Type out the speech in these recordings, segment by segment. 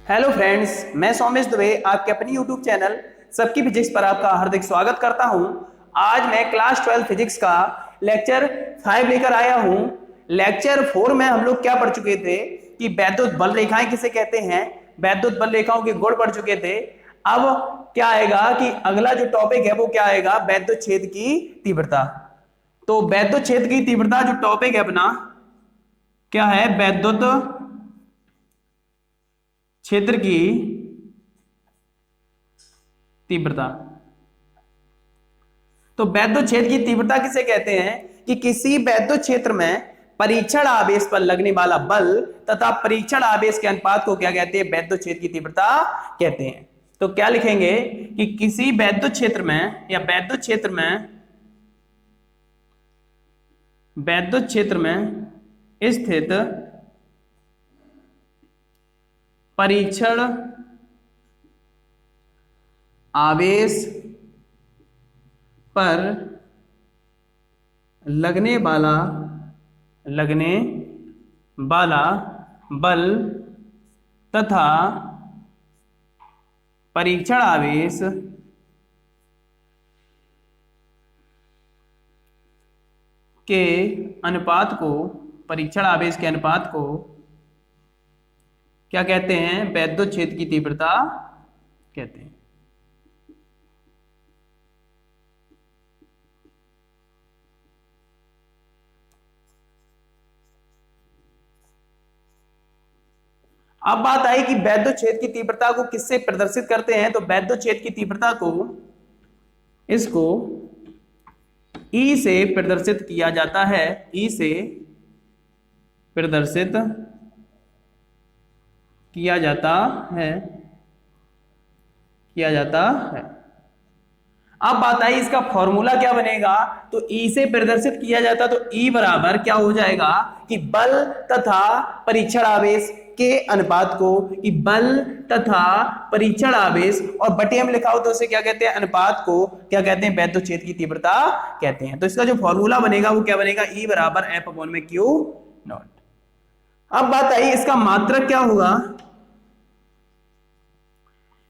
Hello friends, मैं सोमेश दुबे आपके अपनी यूट्यूब चैनल सबकी फिजिक्स पर आपका हार्दिक स्वागत करता हूं। आज मैं क्लास 12 फिजिक्स का लेक्चर 5 लेकर आया हूं। लेक्चर 4 में हम लोग क्या पढ़ चुके थे कि वैद्युत बल रेखाएं किसे कहते हैं, वैद्युत बल रेखाओं के गुण पढ़ चुके थे। अब क्या आएगा कि अगला जो टॉपिक है वो क्या आएगा, वैद्युत क्षेत्र की तीव्रता। तो वैद्युत क्षेत्र की तीव्रता जो टॉपिक है अपना क्या है, वैद्युत क्षेत्र की तीव्रता। तो वैद्युत क्षेत्र की तीव्रता किसे कहते हैं कि किसी वैद्युत क्षेत्र में परीक्षण आवेश पर लगने वाला बल तथा परीक्षण आवेश के अनुपात को क्या कहते हैं, वैद्युत क्षेत्र की तीव्रता कहते हैं। तो क्या लिखेंगे कि किसी वैद्युत क्षेत्र में या वैद्युत क्षेत्र में स्थित परीक्षण आवेश पर लगने वाला बल तथा परीक्षण आवेश के अनुपात को क्या कहते हैं, वैद्युत क्षेत्र की तीव्रता कहते हैं। अब बात आई कि वैद्युत क्षेत्र की तीव्रता को किससे प्रदर्शित करते हैं। तो वैद्युत क्षेत्र की तीव्रता को इसको E से प्रदर्शित किया जाता है। E से प्रदर्शित किया जाता है। अब बात आई इसका फॉर्मूला क्या बनेगा। तो E से प्रदर्शित किया जाता तो E बराबर क्या हो जाएगा कि बल तथा परीक्षण आवेश के अनुपात को, कि बल तथा परीक्षण आवेश और बटे में लिखा हो तो उसे क्या कहते हैं, अनुपात को क्या कहते हैं, वैद्युत क्षेत्र की तीव्रता कहते हैं। तो इसका जो फॉर्मूला बनेगा वो क्या बनेगा, E बराबर F/Q0। अब बात आई इसका मात्रक क्या होगा।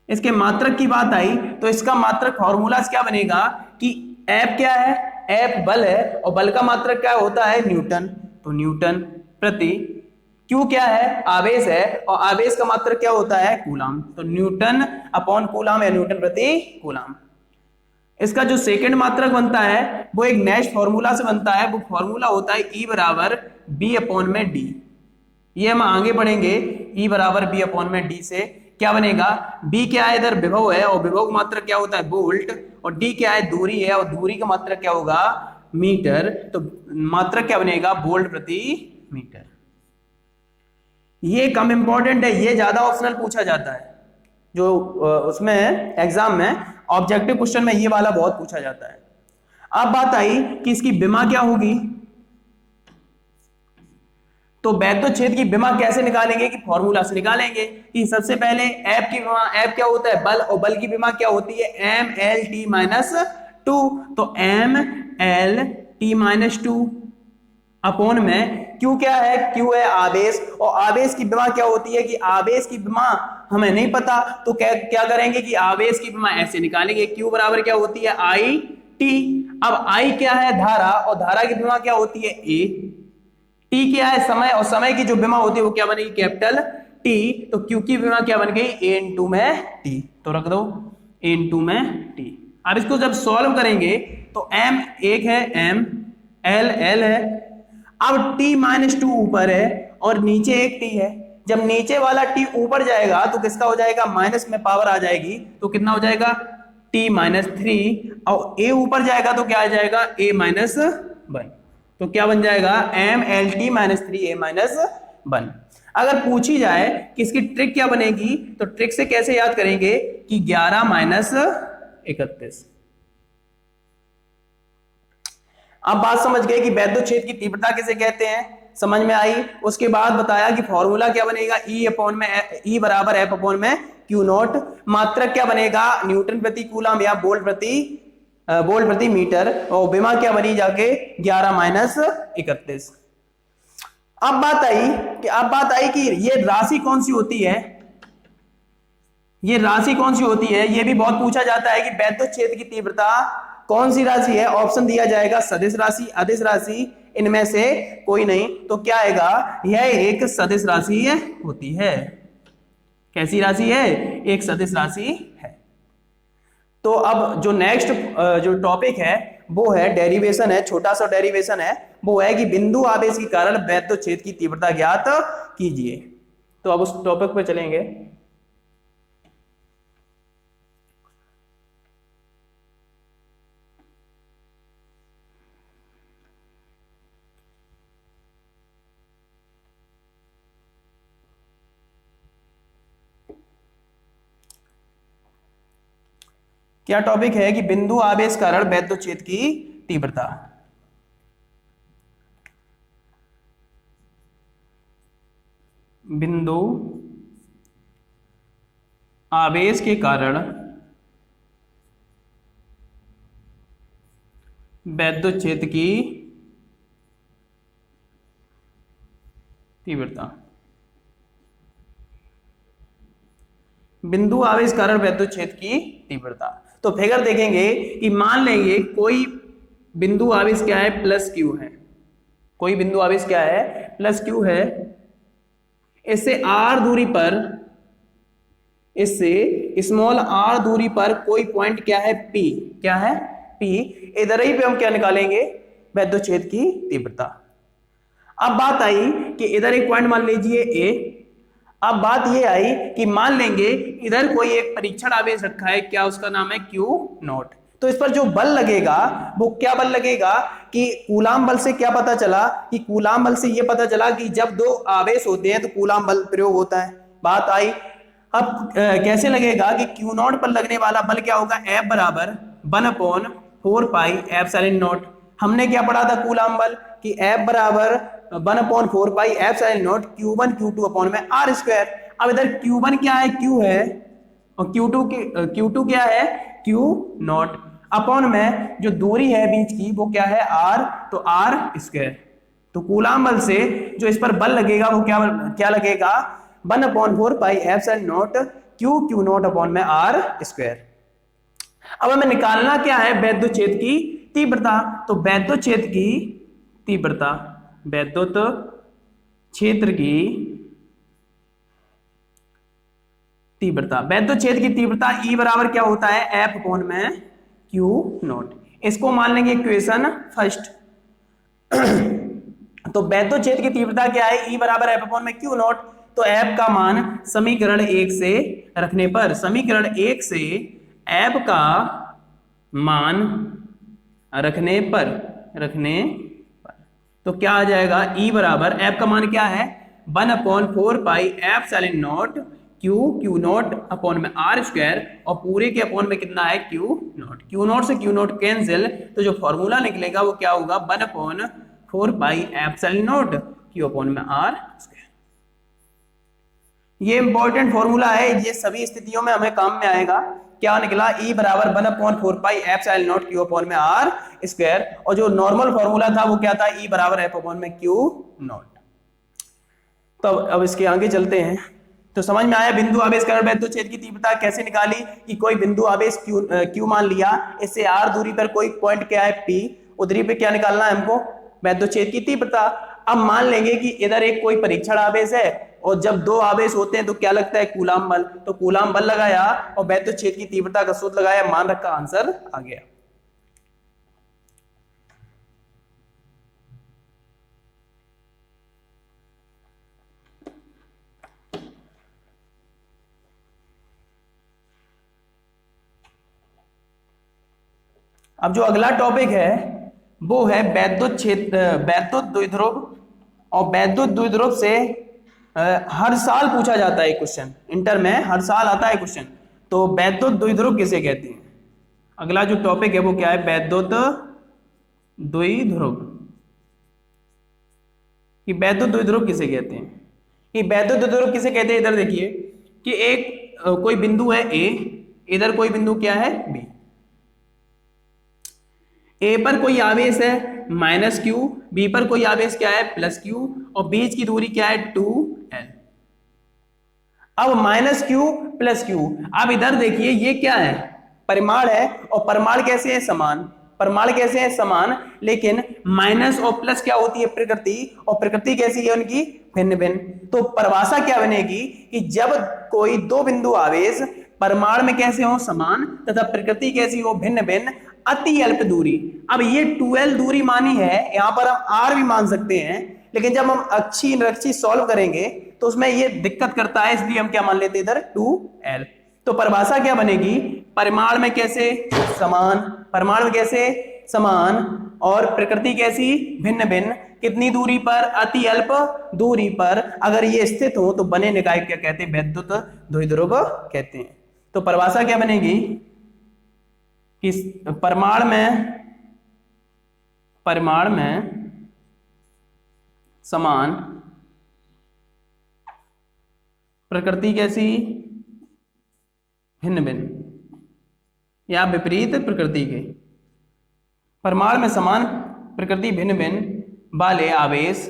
इसके मात्रक की बात आई तो इसका मात्रक फॉर्मूला क्या बनेगा कि F क्या है, F बल है और बल का मात्रक क्या होता है, न्यूटन। तो न्यूटन प्रति, Q क्या है, आवेश है और आवेश का मात्रक क्या होता है, कूलाम। तो न्यूटन अपॉन कूलाम या न्यूटन प्रति कूलाम। इसका जो सेकंड मात्रक बनता है वो एक नेक्स्ट फॉर्मूला से बनता है। वो फॉर्मूला होता है E बराबर B/D। ये हम आगे बढ़ेंगे। E बराबर B/D से क्या बनेगा, B क्या है, इधर विभव है और विभव का मात्रक क्या होता है, वोल्ट, और D क्या है, दूरी है और दूरी का मात्रक क्या होगा, मीटर। तो मात्रक क्या बनेगा, वोल्ट प्रति मीटर। ये कम इंपॉर्टेंट है, ये ज्यादा ऑप्शनल पूछा जाता है। जो उसमें एग्जाम में ऑब्जेक्टिव क्वेश्चन में ये वाला बहुत पूछा जाता है। अब बात आई कि इसकी विमा क्या होगी। तो वैद्युत क्षेत्र की विमा कैसे निकालेंगे कि फॉर्मूला से निकालेंगे कि सबसे पहले F की विमा, F क्या होता है, बल, और बल की विमा क्या होती है, mLt-2। तो mLt-2 अपॉन में Q क्या है, Q है आवेश, और आवेश की विमा क्या होती है कि आवेश की विमा हमें नहीं पता तो क्या करेंगे कि आवेश की विमा ऐसे निकालेंगे, Q बराबर क्या होती है, I-T। अब I क्या है, धारा, और धारा की विमा क्या होती है, A। T क्या है, समय, और समय की जो विमा होती है वो क्या बनेगी, कैपिटल T। तो Q की विमा क्या बन गई, A/T में। तो रख दो A/T में T। अब इसको जब सॉल्व करेंगे तो M एक है, M, L है। अब T-2 ऊपर है और नीचे एक T है। जब नीचे वाला T ऊपर जाएगा तो किसका हो जाएगा, माइनस में पावर आ जाएगी तो कितना हो जाएगा, T-3, और A ऊपर जाएगा तो क्या आ जाएगा, A-1। तो क्या बन जाएगा, mLt-3A-1। अगर पूछी जाए कि इसकी ट्रिक क्या बनेगी तो ट्रिक से कैसे याद करेंगे कि 11 - 31। अब बात समझ गए कि वैद्युत क्षेत्र की तीव्रता किसे कहते हैं, समझ में आई। उसके बाद बताया कि फॉर्मूला क्या बनेगा, E बराबर F/Q0। मात्रक क्या बनेगा, न्यूटन प्रति कूलम या वोल्ट प्रति मीटर, और विमा क्या बनी जाके 11 - 31। अब बात आई कि ये राशि कौन सी होती है, ये राशि कौन सी होती है, ये भी बहुत पूछा जाता है कि वैद्युत की तीव्रता कौन सी राशि है। ऑप्शन दिया जाएगा सदिश राशि, अदिश राशि, इनमें से कोई नहीं। तो क्या आएगा, यह एक सदिश राशि होती है। कैसी राशि है, एक सदिश राशि है। तो अब जो नेक्स्ट जो टॉपिक है वो है डेरिवेशन है, छोटा सा डेरिवेशन है। वो है कि बिंदु आवेश के कारण वैद्युत क्षेत्र की तीव्रता ज्ञात कीजिए। तो अब उस टॉपिक पे चलेंगे। क्या टॉपिक है कि बिंदु आवेश कारण वैद्युत क्षेत्र की तीव्रता। बिंदु आवेश के कारण वैद्युत क्षेत्र की तीव्रता। बिंदु आवेश कारण वैद्युत क्षेत्र की तीव्रता। तो फिगर देखेंगे कि मान लेंगे कोई बिंदु आवेश क्या है, प्लस क्यू है। कोई बिंदु आवेश क्या है, प्लस क्यू है। इससे आर दूरी पर, इससे स्मॉल आर दूरी पर कोई पॉइंट क्या है, पी। क्या है, पी। इधर ही पे हम क्या निकालेंगे, वैद्युत क्षेत्र की तीव्रता। अब बात आई कि इधर एक पॉइंट मान लीजिए ए। अब बात ये आई कि मान लेंगे इधर कोई एक परीक्षण आवेश रखा है, क्या उसका नाम है क्यू नॉट। तो इस पर जो बल लगेगा वो क्या बल लगेगा कि कूलाम बल से क्या पता चला कि कूलाम बल से ये पता चला कि जब दो आवेश होते हैं तो कूलाम बल प्रयोग होता है। बात आई। अब कैसे लगेगा कि क्यू नॉट पर लगने वाला बल क्या होगा, एफ बराबर 1/4 एप्सिलॉन नॉट। हमने क्या पढ़ा था कूलाम बल कि एफ बराबर 1/4 epsilon not Q1 Q2 upon में आर स्क्वायर। अब इधर Q1 क्या है, Q है, और Q2 क्या है, Q नॉट, अपॉन में जो दूरी है बीच की वो क्या है, R, तो आर स्क्वायर। तो कूलाम बल से जो इस पर बल लगेगा वो क्या लगेगा, 1/4 epsilon not Q not upon में आर स्क्वायर। अब हमें निकालना क्या है, वैद्युत क्षेत्र की तीव्रता। तो वैद्युत क्षेत्र की तीव्रता, वैद्युत क्षेत्र की तीव्रता, वैद्युत क्षेत्र की तीव्रता E बराबर क्या होता है, F अपॉन में Q नॉट। इसको मान लेंगे इक्वेशन फर्स्ट। तो वैद्युत क्षेत्र की तीव्रता क्या है, E बराबर F अपॉन में Q नॉट। तो F का मान समीकरण 1 से रखने पर, समीकरण 1 से F का मान रखने पर तो क्या आ जाएगा, E बराबर F का मान क्या है, 1/4 epsilon not Q not upon में आर स्क्वायर, और पूरे के अपॉन में कितना है, Q नॉट से Q नॉट कैंसिल, तो जो फॉर्मूला निकलेगा वो क्या होगा, 1/4 एप्सिलॉन नॉट Q अपॉन में आर स्क्वायर। ये इंपॉर्टेंट फॉर्मूला है, ये सभी स्थितियों में हमें काम में आएगा। क्या निकला, E बराबर 1/4 एप्सिलॉन नॉट Q अपॉन में आर स्क्वायर, और जो नॉर्मल फॉर्मूला था वो क्या था, E बराबर F अपॉन में Q नॉट। तो अब इसके आगे चलते हैं। तो समझ में आया बिंदु आवेश कारण वैद्युत क्षेत्र की तीव्रता कैसे निकाली, कि कोई बिंदु आवेश Q मान लिया, इससे R दूरी पर कोई पॉइंट क्या है P, उधरी पे क्या निकालना है हमको, वैद्युत क्षेत्र की तीव्रता। अब मान लेंगे कि इधर एक कोई परीक्षण आवेश है, और जब दो आवेश होते हैं तो क्या लगता है, कूलाम बल। तो कूलाम बल लगाया और वैद्युत क्षेत्र की तीव्रता का सूत्र लगाया, मान रखा, आंसर आ गया। अब जो अगला टॉपिक है वो है वैद्युत क्षेत्र, वैद्युत द्विध्रुव। और वैद्युत द्विध्रुव से हर साल पूछा जाता है क्वेश्चन, इंटर में हर साल आता है क्वेश्चन। तो वैद्युत द्विध्रुव किसे कहते हैं, अगला जो टॉपिक है वो क्या है, वैद्युत द्विध्रुव। कि वैद्युत द्विध्रुव किसे कहते हैं, कि वैद्युत द्विध्रुव किसे कहते हैं, इधर देखिए कि एक कोई बिंदु है A, इधर कोई बिंदु क्या है B। A पर कोई आवेश है -Q, B पर कोई आवेश क्या है +Q, और बीच की दूरी क्या है 2L। अब माइनस क्यू प्लस क्यू। अब इधर देखिए ये क्या है, परिमाण है, और परिमाण कैसे है, समान। परिमाण कैसे है, समान, लेकिन माइनस और प्लस क्या होती है, प्रकृति, और प्रकृति कैसी है उनकी, भिन्न भिन्न। तो परिभाषा क्या बनेगी कि जब कोई दो बिंदु आवेश परिमाण में कैसे हो, समान, तथा प्रकृति कैसी हो, भिन्न भिन्न, अति अल्प दूरी। अब ये 2l दूरी मानी है, यहां पर हम r भी मान सकते हैं, लेकिन जब हम अच्छी नरक्षी सॉल्व करेंगे तो उसमें ये दिक्कत करता है, इसलिए हम क्या मान लेते हैं इधर 2l। तो परिभाषा क्या बनेगी, परिमाण में कैसे, समान, परिमाण में कैसे, समान, और प्रकृति कैसी, भिन्न भिन्न, कितनी दूरी पर, अति अल्प दूरी पर अगर ये स्थित हो तो बने निकाय क्या कहते हैं, वैद्युत द्विध्रुव कहते हैं। तो परिभाषा क्या बनेगी कि परिमाण में समान, प्रकृति कैसी, भिन्न भिन्न या विपरीत प्रकृति के। परिमाण में समान, प्रकृति भिन्न भिन्न वाले आवेश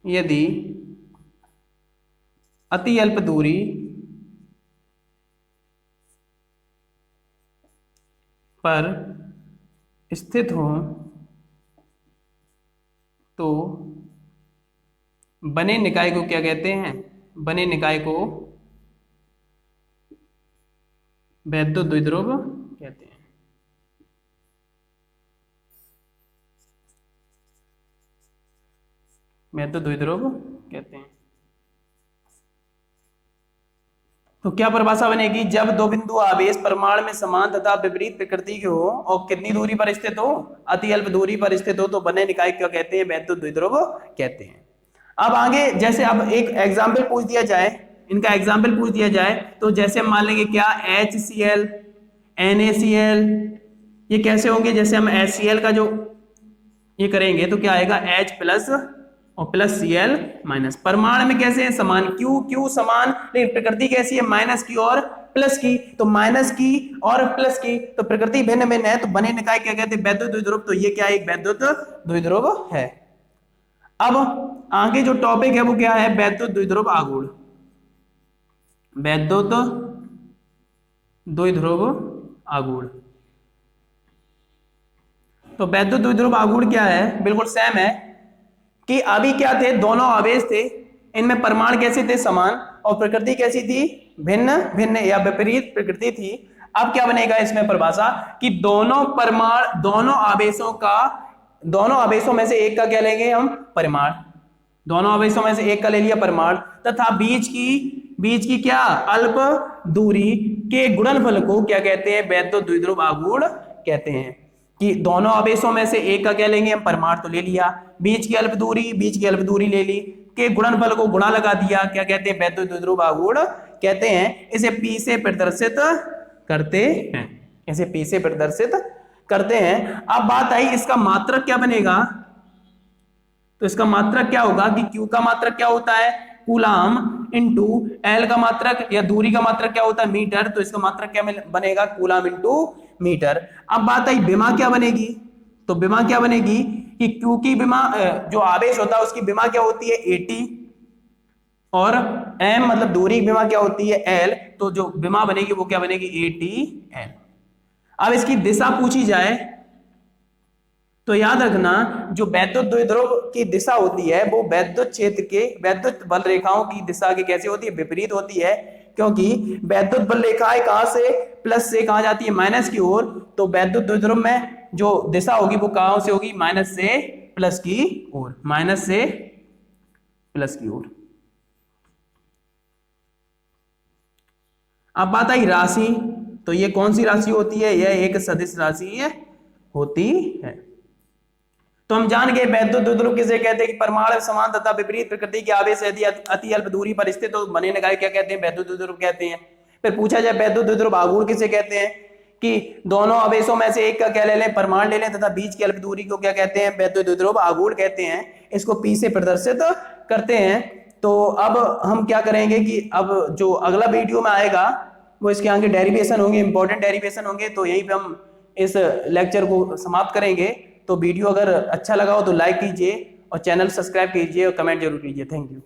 यदि अति अल्प दूरी पर स्थित हो तो बने निकाय को क्या कहते हैं, बने निकाय को वैद्युत द्विध्रुव कहते हैं। वैद्युत द्विध्रुव कहते हैं। तो क्या परिभाषा बनेगी, जब दो बिंदु आवेश परिमाण में समान तथा विपरीत प्रकृति के हो और कितनी दूरी पर स्थित हो, अति अल्प दूरी पर स्थित हो, तो बने निकाय क्या कहते हैं, वैद्युत द्विध्रुव कहते हैं। अब आगे जैसे अब एक एग्जाम्पल पूछ दिया जाए, इनका एग्जाम्पल पूछ दिया जाए, तो जैसे हम मान लेंगे क्या, HCl, NaCl, ये कैसे होंगे, जैसे हम HCl का जो ये करेंगे तो क्या आएगा, H प्लस और प्लस Cl माइनस। परिमाण में कैसे है, समान, Q समान, लेकिन प्रकृति कैसी है, माइनस की और प्लस की, तो माइनस की और प्लस की, तो प्रकृति भिन्न भिन्न है, तो बने निकाय क्या कहते हैं, वैद्युत द्विध्रुव। तो ये क्या है, एक वैद्युत द्विध्रुव है। अब आगे जो टॉपिक है वो क्या है, वैद्युत द्विध्रुव आघूर्ण। वैद्युत द्विध्रुव आघूर्ण। तो वैद्युत द्विध्रुव आघूर्ण क्या है, बिल्कुल सेम है कि अभी क्या थे, दोनों आवेश थे, इनमें परिमाण कैसे थे, समान, और प्रकृति कैसी थी, भिन्न भिन्न या विपरीत प्रकृति थी। अब क्या बनेगा इसमें परिभाषा कि दोनों परिमाण, दोनों आवेशों में से एक का क्या लेंगे हम, परिमाण, दोनों आवेशों में से एक का ले लिया परिमाण, तथा बीच की क्या, अल्प दूरी के गुणनफल को क्या कहते हैं, वैद्युत द्विध्रुव आघूर्ण कहते हैं। कि दोनों आवेशों में से एक का क्या लेंगे हम, परिमाण तो ले लिया, बीच की अल्प दूरी ले ली, के गुणनफल को गुणा लगा दिया, क्या कहते हैं, वैद्युत द्विध्रुव आघूर्ण कहते हैं। इसे P से प्रदर्शित करते हैं, इसे P से प्रदर्शित करते हैं। अब बात आई इसका मात्रक क्या बनेगा, तो इसका मात्रक क्या होगा कि Q का मात्रक क्या होता है, कूलाम, इंटू L का मात्रक या दूरी का मात्रक क्या होता है, मीटर, तो इसका मात्रक क्या बनेगा, कूलाम इंटू मीटर। अब बात आई विमा क्या बनेगी, तो विमा क्या बनेगी कि Q की विमा, जो आवेश होता है उसकी विमा क्या होती है, AT, और M मतलब दूरी विमा क्या होती है, L, तो जो विमा बनेगी वो क्या बनेगी, ATL। अब इसकी दिशा पूछी जाए तो याद रखना, जो वैद्युत द्विध्रुव की दिशा होती है वो वैद्युत क्षेत्र के, वैद्युत बल रेखाओं की दिशा की कैसे होती है, विपरीत होती है, क्योंकि वैद्युत बल रेखाएं कहां से, प्लस से कहां जाती है, माइनस की ओर। तो वैद्युत द्विध्रुव में जो दिशा होगी वो कहां से होगी, माइनस से प्लस की ओर, माइनस से प्लस की ओर। अब बात आई राशि, तो ये कौन सी राशि होती है, यह एक सदिश राशि होती है। तो हम जान गए वैद्युत द्विध्रुव किसे कहते हैं कि परमाणु समान तथा विपरीत प्रकृति के आवेश यदि अति अल्प दूरी पर स्थित तो बने निकाय क्या कहते हैं, वैद्युत द्विध्रुव कहते हैं। फिर पूछा जाए वैद्युत द्विध्रुव आघूर्ण किसे कहते हैं कि दोनों आवेशों में से एक का क्या ले लें, परमाणु ले लें, तथा बीच की अल्प दूरी को क्या कहते हैं, वैद्युत द्विध्रुव आघूर्ण कहते हैं। इसको P से प्रदर्शित करते हैं। तो अब हम क्या करेंगे कि अब जो अगला वीडियो में आएगा वो इसके आगे डेरिवेशन होंगे, इंपॉर्टेंट डेरिवेशन होंगे, तो यहीं पे हम इस लेक्चर को समाप्त करेंगे। तो वीडियो अगर अच्छा लगा हो तो लाइक कीजिए और चैनल सब्सक्राइब कीजिए और कमेंट जरूर कीजिए। Thank you.